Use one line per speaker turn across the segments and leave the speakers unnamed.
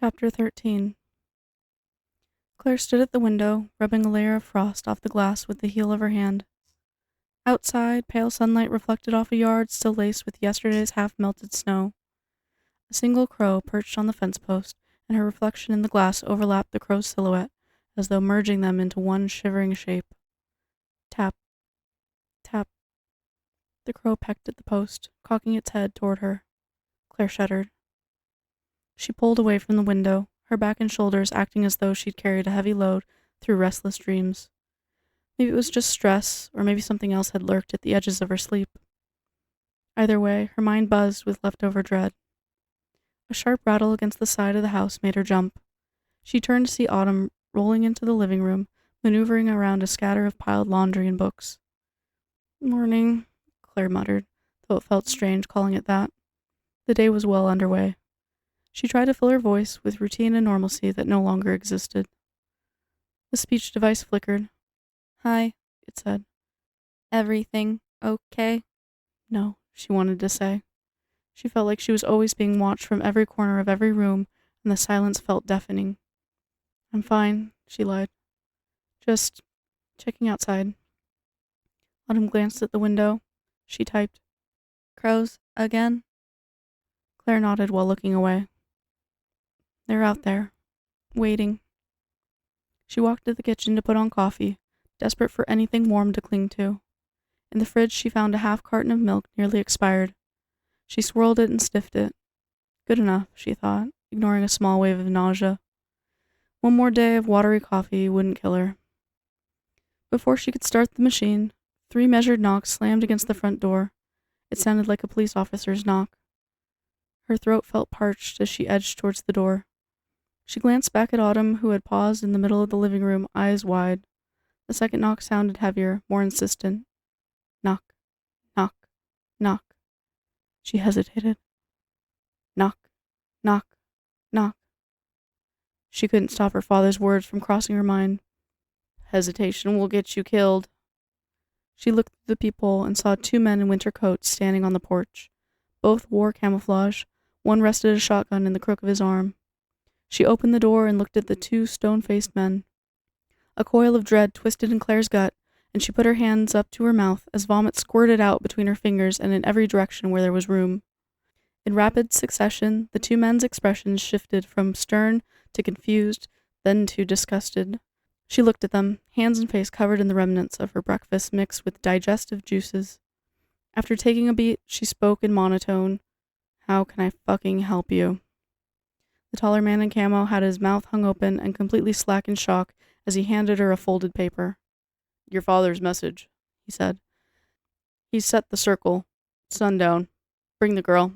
Chapter 13. Claire stood at the window, rubbing a layer of frost off the glass with the heel of her hand. Outside, pale sunlight reflected off a yard still laced with yesterday's half-melted snow. A single crow perched on the fence post, and her reflection in the glass overlapped the crow's silhouette, as though merging them into one shivering shape. Tap, tap. The crow pecked at the post, cocking its head toward her. Claire shuddered. She pulled away from the window, her back and shoulders acting as though she'd carried a heavy load through restless dreams. Maybe it was just stress, or maybe something else had lurked at the edges of her sleep. Either way, her mind buzzed with leftover dread. A sharp rattle against the side of the house made her jump. She turned to see Autumn rolling into the living room, maneuvering around a scatter of piled laundry and books. "Morning," Claire muttered, though it felt strange calling it that. The day was well underway. She tried to fill her voice with routine and normalcy that no longer existed. The speech device flickered. "Hi," it said. "Everything okay?" No, she wanted to say. She felt like she was always being watched from every corner of every room, and the silence felt deafening. "I'm fine," she lied. "Just checking outside." Autumn glanced at the window. She typed, "Crows again?" Claire nodded while looking away. "They're out there, waiting." She walked to the kitchen to put on coffee, desperate for anything warm to cling to. In the fridge she found a half carton of milk nearly expired. She swirled it and sniffed it. Good enough, she thought, ignoring a small wave of nausea. One more day of watery coffee wouldn't kill her. Before she could start the machine, 3 measured knocks slammed against the front door. It sounded like a police officer's knock. Her throat felt parched as she edged towards the door. She glanced back at Autumn, who had paused in the middle of the living room, eyes wide. The second knock sounded heavier, more insistent. Knock, knock, knock. She hesitated. Knock, knock, knock. She couldn't stop her father's words from crossing her mind. "Hesitation will get you killed." She looked through the peephole and saw 2 men in winter coats standing on the porch. Both wore camouflage. One rested a shotgun in the crook of his arm. She opened the door and looked at the 2 stone-faced men. A coil of dread twisted in Claire's gut, and she put her hands up to her mouth as vomit squirted out between her fingers and in every direction where there was room. In rapid succession, the 2 men's expressions shifted from stern to confused, then to disgusted. She looked at them, hands and face covered in the remnants of her breakfast mixed with digestive juices. After taking a beat, she spoke in monotone. "How can I fucking help you?" The taller man in camo had his mouth hung open and completely slack in shock as he handed her a folded paper. "Your father's message," he said. "He's set the circle. Sundown. Bring the girl."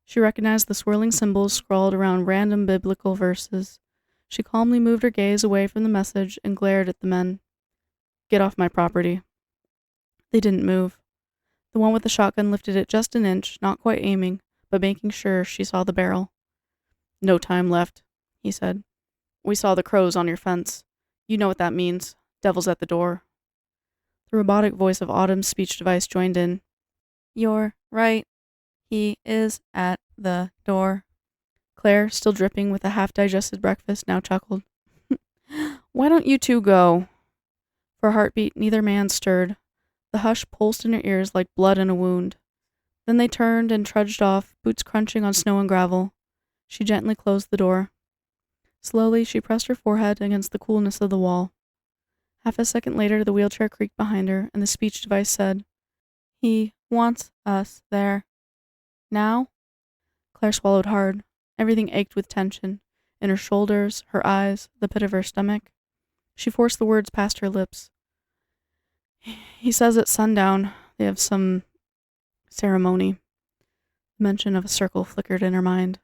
She recognized the swirling symbols scrawled around random biblical verses. She calmly moved her gaze away from the message and glared at the men. "Get off my property." They didn't move. The one with the shotgun lifted it just an inch, not quite aiming, but making sure she saw the barrel. "No time left," he said. "We saw the crows on your fence. You know what that means. Devil's at the door." The robotic voice of Autumn's speech device joined in. "You're right. He is at the door." Claire, still dripping with a half-digested breakfast, now chuckled. "Why don't you 2 go?" For a heartbeat, neither man stirred. The hush pulsed in her ears like blood in a wound. Then they turned and trudged off, boots crunching on snow and gravel. She gently closed the door. Slowly, she pressed her forehead against the coolness of the wall. Half a second later, the wheelchair creaked behind her, and the speech device said, "He wants us there. Now?" Claire swallowed hard. Everything ached with tension. In her shoulders, her eyes, the pit of her stomach. She forced the words past her lips. "He says at sundown they have some ceremony." The mention of a circle flickered in her mind.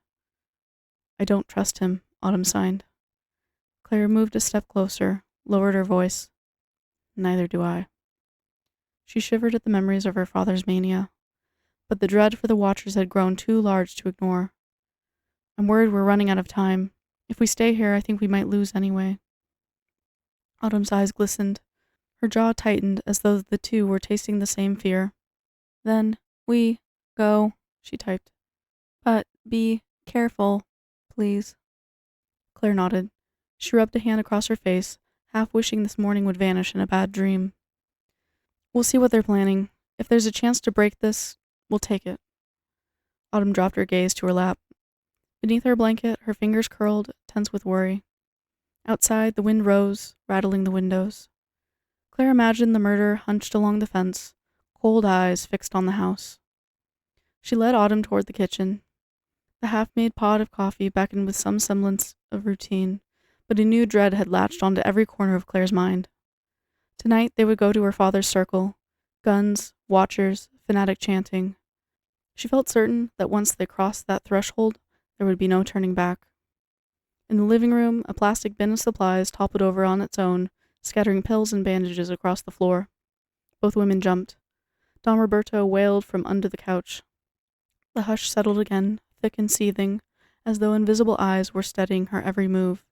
"I don't trust him," Autumn signed. Claire moved a step closer, lowered her voice. "Neither do I." She shivered at the memories of her father's mania, but the dread for the watchers had grown too large to ignore. "I'm worried we're running out of time. If we stay here, I think we might lose anyway." Autumn's eyes glistened. Her jaw tightened as though the 2 were tasting the same fear. "Then we go," she typed. "But be careful, Please. Claire nodded. She rubbed a hand across her face, half wishing this morning would vanish in a bad dream. We'll see what they're planning. If there's a chance to break this, we'll take it. Autumn dropped her gaze to her lap. Beneath her blanket, her fingers curled, tense with worry. Outside, the wind rose, rattling the windows. Claire imagined the murderer hunched along the fence, cold eyes fixed on the house. She led Autumn toward the kitchen. The half-made pot of coffee beckoned with some semblance of routine, but a new dread had latched onto every corner of Claire's mind. Tonight they would go to her father's circle. Guns, watchers, fanatic chanting. She felt certain that once they crossed that threshold, there would be no turning back. In the living room, a plastic bin of supplies toppled over on its own, scattering pills and bandages across the floor. Both women jumped. Don Roberto wailed from under the couch. The hush settled again, thick and seething, as though invisible eyes were studying her every move.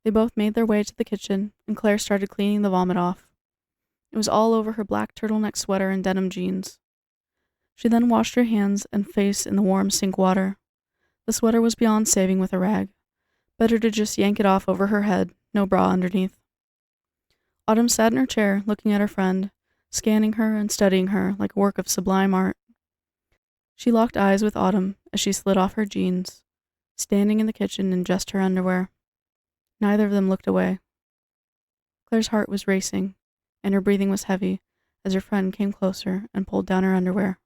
They both made their way to the kitchen, and Claire started cleaning the vomit off. It was all over her black turtleneck sweater and denim jeans. She then washed her hands and face in the warm sink water. The sweater was beyond saving with a rag. Better to just yank it off over her head, no bra underneath. Autumn sat in her chair, looking at her friend, scanning her and studying her like a work of sublime art. She locked eyes with Autumn as she slid off her jeans, standing in the kitchen in just her underwear. Neither of them looked away. Claire's heart was racing, and her breathing was heavy as her friend came closer and pulled down her underwear.